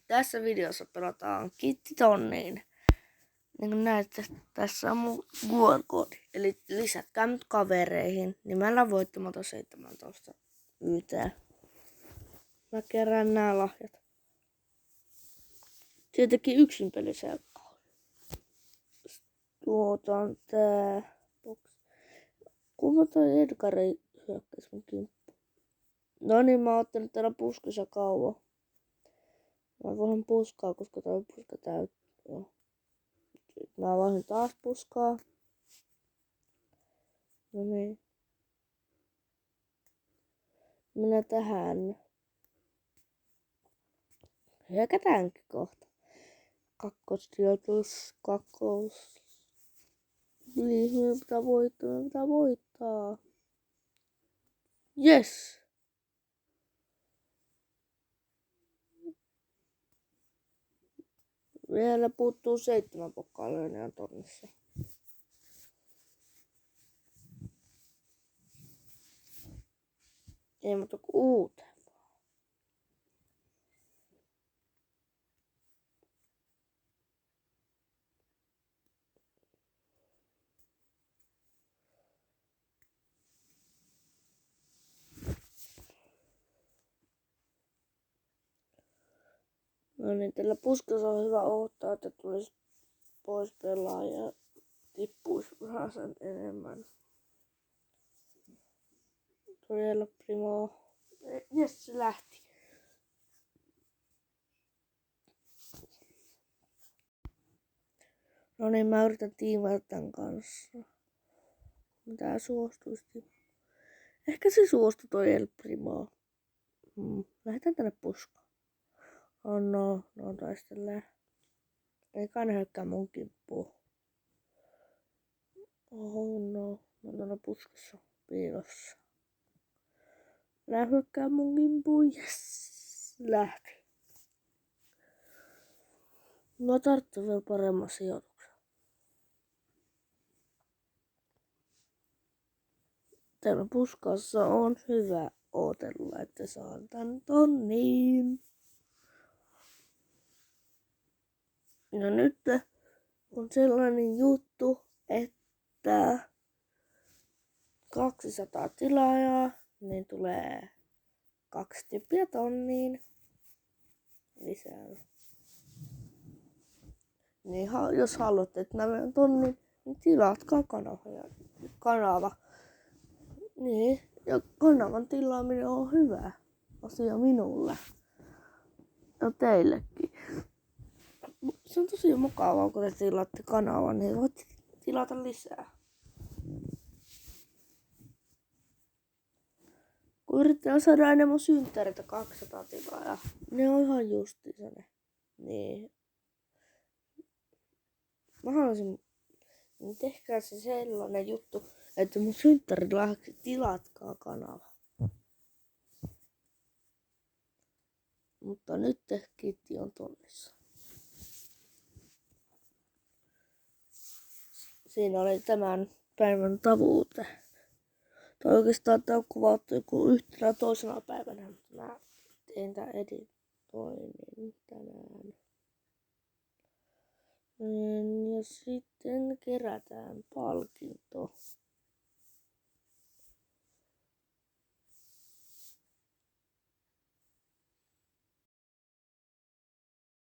tässä videossa pelataan kittitonniin. Niin kuin näette, tässä on mun QR-koodi. Eli lisätkää nyt kavereihin nimellä Voittomaton 17 YT. Mä kerään nää lahjat. Tietenkin yksin peliselkkaa. Tuotaan tää box. Kuinka toi Edgari hyökkäis mun kimppuun? No niin, mä oon ottanut täällä puskissa kauan. Mä voin puskaa, koska toi puska täytyy. Mä vaihdan taas puskaa. No niin. Minä tähän. Hyökätäänkin kohta. Kakkossijoitus. Niin, meidän pitää voittaa. Yes! Vielä puuttuu 7 pokkaa löynää tonnissa. Ei muuta kuin uuteen. No niin, tällä puskassa on hyvä odottaa, että tulisi pois pelaaja ja tippuisi vähän sen enemmän. Todella primo. Jes, se lähti. No niin, mä yritän tiimailla tän kanssa. Tää suostuisi. Ehkä se suostui toi El Primo. Lähdetään tänne puskaan. Oh no, taistelee. Ei kai ne hyökkää mun kimppuun. Oh no, mä oon tänne puskassa piilossa. Nää hyökkää mun kimppuun, yes! Lähti. Mä tarttuu vielä paremman sijoituksen. Täällä puskassa on hyvä ootella, että saan tän tonniin. Ja nyt on sellainen juttu, että 200 tilaajaa, niin tulee 2 tippiä tonniin lisää. Niin jos haluatte, että mä menen tonniin, niin tilatkaa kanava. Niin, ja kanavan tilaaminen on hyvä asia minulle ja teillekin. Se on tosi mukavaa, kun te tilaatte kanavan, niin voit tilata lisää. Kun yrittää saada aina mun synttäreitä 200 tilaajaa, ne on ihan justiinsa ne. Niin. Mä haluaisin, niin tehkää se sellainen juttu, että mun synttärilahjaksi tilatkaa kanava. Mutta nyt kiitti on tonnissa. Siinä oli tämän päivän tavoite. Tai oikeastaan tää on kuvattu joku yhtenä toisena päivänä. Mä tein tää editoinnin tänään. Ja sitten kerätään palkinto.